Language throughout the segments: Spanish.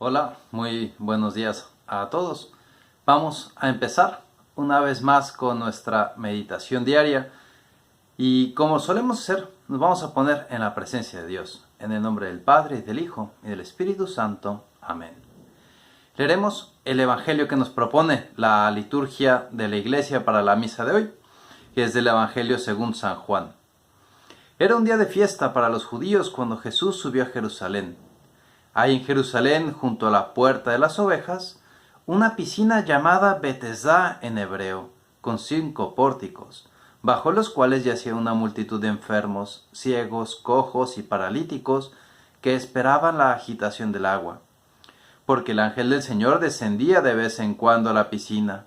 Hola, muy buenos días a todos. Vamos a empezar una vez más con nuestra meditación diaria y como solemos hacer, nos vamos a poner en la presencia de Dios, en el nombre del Padre, y del Hijo, y del Espíritu Santo. Amén. Leeremos el Evangelio que nos propone la liturgia de la Iglesia para la misa de hoy, que es del Evangelio según San Juan. Era un día de fiesta para los judíos cuando Jesús subió a Jerusalén. Hay en Jerusalén, junto a la puerta de las ovejas, una piscina llamada Betesda en hebreo, con 5 pórticos, bajo los cuales yacía una multitud de enfermos, ciegos, cojos y paralíticos que esperaban la agitación del agua. Porque el ángel del Señor descendía de vez en cuando a la piscina,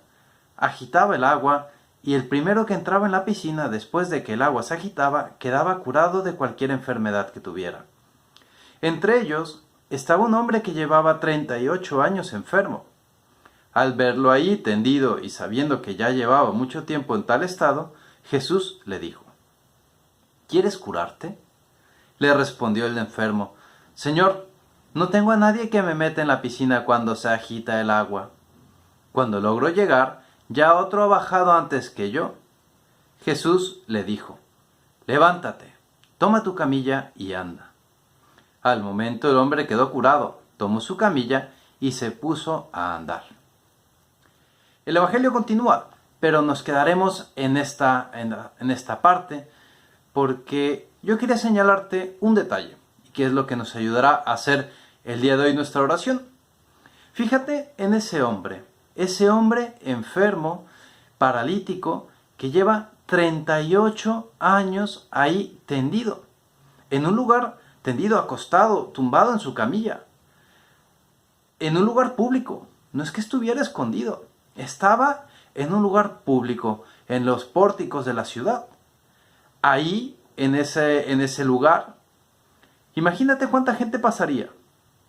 agitaba el agua, y el primero que entraba en la piscina después de que el agua se agitaba quedaba curado de cualquier enfermedad que tuviera. Entre ellos estaba un hombre que llevaba 38 años enfermo. Al verlo ahí tendido y sabiendo que ya llevaba mucho tiempo en tal estado, Jesús le dijo: ¿Quieres curarte? Le respondió el enfermo: Señor, no tengo a nadie que me meta en la piscina cuando se agita el agua. Cuando logro llegar, ya otro ha bajado antes que yo. Jesús le dijo: Levántate, toma tu camilla y anda. Al momento el hombre quedó curado, tomó su camilla y se puso a andar. El Evangelio continúa, pero nos quedaremos en esta parte porque yo quería señalarte un detalle, que es lo que nos ayudará a hacer el día de hoy nuestra oración. Fíjate en ese hombre enfermo, paralítico, que lleva 38 años ahí tendido, en un lugar tendido, acostado, tumbado en su camilla, en un lugar público. No es que estuviera escondido, estaba en un lugar público, en los pórticos de la ciudad. Ahí, en ese lugar, imagínate cuánta gente pasaría.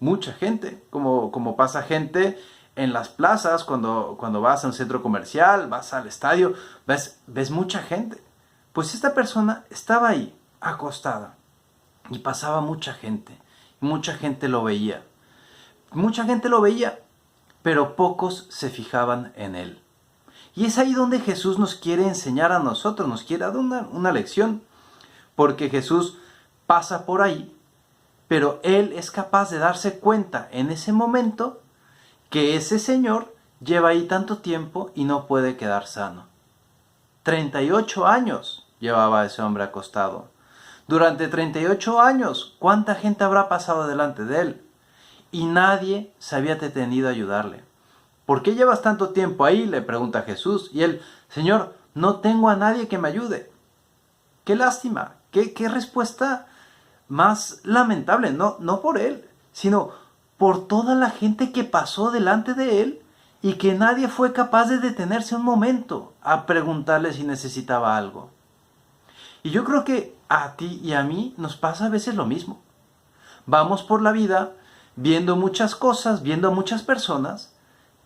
Mucha gente, como pasa gente en las plazas, cuando vas a un centro comercial, vas al estadio, ves mucha gente. Pues esta persona estaba ahí, acostada, y pasaba mucha gente lo veía. Mucha gente lo veía, pero pocos se fijaban en él. Y es ahí donde Jesús nos quiere enseñar a nosotros, nos quiere dar una lección, porque Jesús pasa por ahí, pero Él es capaz de darse cuenta en ese momento que ese señor lleva ahí tanto tiempo y no puede quedar sano. 38 años llevaba ese hombre acostado. Durante 38 años, ¿cuánta gente habrá pasado delante de él? Y nadie se había detenido a ayudarle. ¿Por qué llevas tanto tiempo ahí?, le pregunta Jesús. Y él: Señor, no tengo a nadie que me ayude. ¡Qué lástima! ¡Qué respuesta más lamentable! No por él, sino por toda la gente que pasó delante de él y que nadie fue capaz de detenerse un momento a preguntarle si necesitaba algo. Y yo creo que a ti y a mí nos pasa a veces lo mismo. Vamos por la vida viendo muchas cosas, viendo a muchas personas,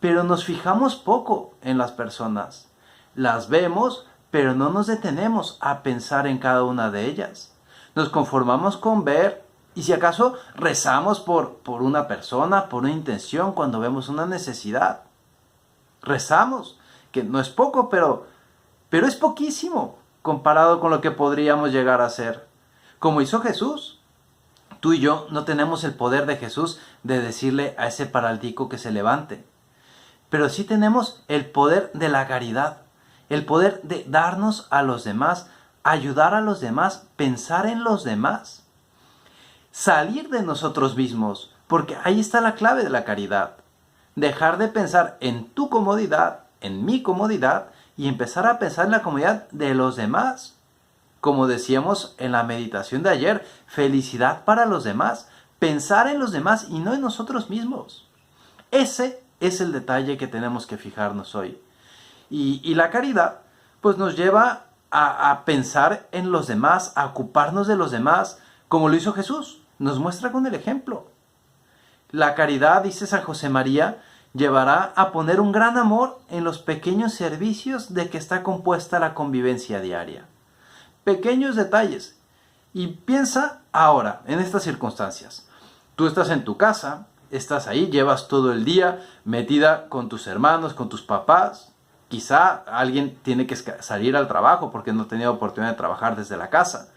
pero nos fijamos poco en las personas. Las vemos, pero no nos detenemos a pensar en cada una de ellas. Nos conformamos con ver, y si acaso rezamos por una persona, por una intención, cuando vemos una necesidad. Rezamos, que no es poco, pero es poquísimo comparado con lo que podríamos llegar a hacer. Como hizo Jesús. Tú y yo no tenemos el poder de Jesús de decirle a ese paralítico que se levante. Pero sí tenemos el poder de la caridad, el poder de darnos a los demás, ayudar a los demás, pensar en los demás. Salir de nosotros mismos, porque ahí está la clave de la caridad. Dejar de pensar en tu comodidad, en mi comodidad, y empezar a pensar en la comodidad de los demás. Como decíamos en la meditación de ayer, felicidad para los demás, pensar en los demás y no en nosotros mismos. Ese es el detalle que tenemos que fijarnos hoy. Y la caridad pues nos lleva a pensar en los demás, a ocuparnos de los demás, como lo hizo Jesús. Nos muestra con el ejemplo. La caridad, dice San José María, llevará a poner un gran amor en los pequeños servicios de que está compuesta la convivencia diaria. Pequeños detalles. Y piensa ahora, en estas circunstancias. Tú estás en tu casa, estás ahí, llevas todo el día metida con tus hermanos, con tus papás. Quizá alguien tiene que salir al trabajo porque no ha tenido oportunidad de trabajar desde la casa.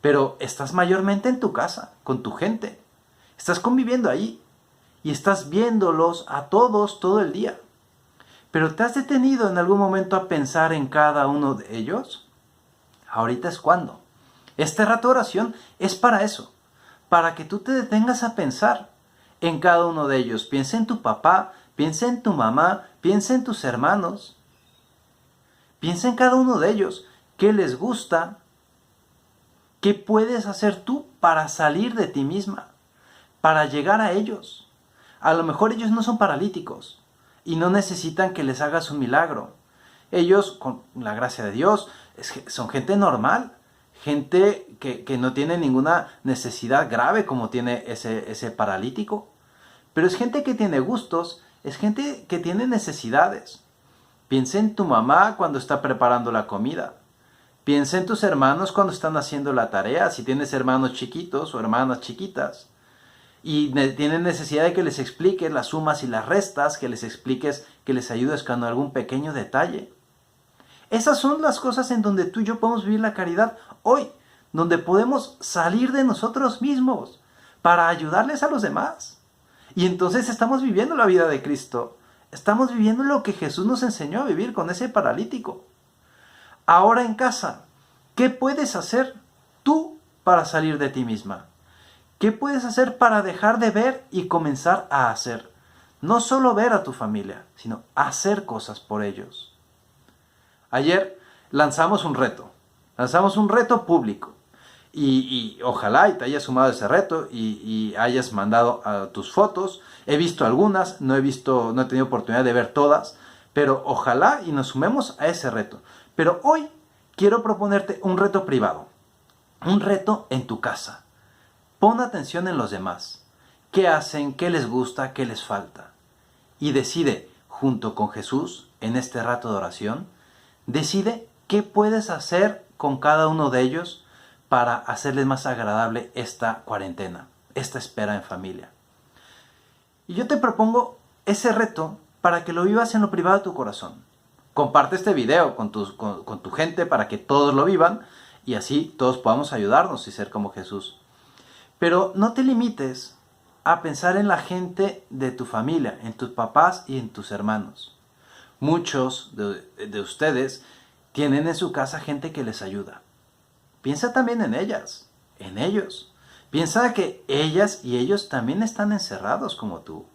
Pero estás mayormente en tu casa, con tu gente. Estás conviviendo ahí y estás viéndolos a todos todo el día. ¿Pero te has detenido en algún momento a pensar en cada uno de ellos? Ahorita es cuando. Este rato de oración es para eso, para que tú te detengas a pensar en cada uno de ellos. Piensa en tu papá, piensa en tu mamá, piensa en tus hermanos. Piensa en cada uno de ellos, qué les gusta, qué puedes hacer tú para salir de ti misma, para llegar a ellos. A lo mejor ellos no son paralíticos y no necesitan que les hagas un milagro. Ellos, con la gracia de Dios, son gente normal, gente que no tiene ninguna necesidad grave como tiene ese paralítico. Pero es gente que tiene gustos, es gente que tiene necesidades. Piensa en tu mamá cuando está preparando la comida. Piensa en tus hermanos cuando están haciendo la tarea, si tienes hermanos chiquitos o hermanas chiquitas. Y tienen necesidad de que les expliques las sumas y las restas, que les expliques, que les ayudes con algún pequeño detalle. Esas son las cosas en donde tú y yo podemos vivir la caridad hoy, donde podemos salir de nosotros mismos para ayudarles a los demás. Y entonces estamos viviendo la vida de Cristo. Estamos viviendo lo que Jesús nos enseñó a vivir con ese paralítico. Ahora en casa, ¿qué puedes hacer tú para salir de ti misma? ¿Qué puedes hacer para dejar de ver y comenzar a hacer? No solo ver a tu familia, sino hacer cosas por ellos. Ayer lanzamos un reto público. Y ojalá y te hayas sumado a ese reto y hayas mandado tus fotos. He visto algunas, no he tenido oportunidad de ver todas, pero ojalá y nos sumemos a ese reto. Pero hoy quiero proponerte un reto privado, un reto en tu casa. Pon atención en los demás. ¿Qué hacen? ¿Qué les gusta? ¿Qué les falta? Y decide, junto con Jesús, en este rato de oración, decide qué puedes hacer con cada uno de ellos para hacerles más agradable esta cuarentena, esta espera en familia. Y yo te propongo ese reto para que lo vivas en lo privado de tu corazón. Comparte este video con tu gente para que todos lo vivan y así todos podamos ayudarnos y ser como Jesús. Pero no te limites a pensar en la gente de tu familia, en tus papás y en tus hermanos. Muchos de ustedes tienen en su casa gente que les ayuda. Piensa también en ellas, en ellos. Piensa que ellas y ellos también están encerrados como tú.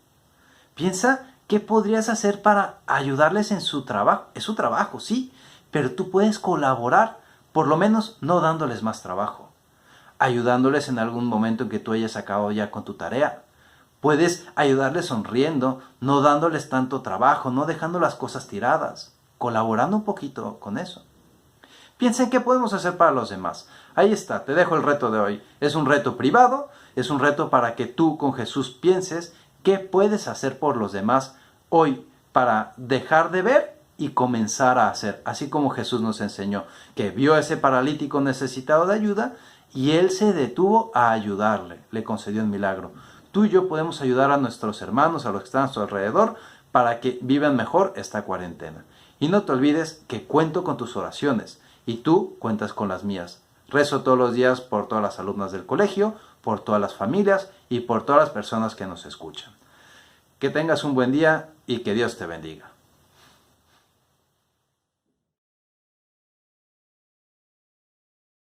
Piensa qué podrías hacer para ayudarles en su trabajo. Es su trabajo, sí, pero tú puedes colaborar, por lo menos no dándoles más trabajo. Ayudándoles en algún momento en que tú hayas acabado ya con tu tarea. Puedes ayudarles sonriendo, no dándoles tanto trabajo, no dejando las cosas tiradas, colaborando un poquito con eso. Piensa en qué podemos hacer para los demás. Ahí está, te dejo el reto de hoy. Es un reto privado, es un reto para que tú con Jesús pienses qué puedes hacer por los demás hoy para dejar de ver y comenzar a hacer. Así como Jesús nos enseñó, que vio a ese paralítico necesitado de ayuda y él se detuvo a ayudarle, le concedió un milagro. Tú y yo podemos ayudar a nuestros hermanos, a los que están a nuestro alrededor, para que vivan mejor esta cuarentena. Y no te olvides que cuento con tus oraciones y tú cuentas con las mías. Rezo todos los días por todas las alumnas del colegio, por todas las familias y por todas las personas que nos escuchan. Que tengas un buen día y que Dios te bendiga.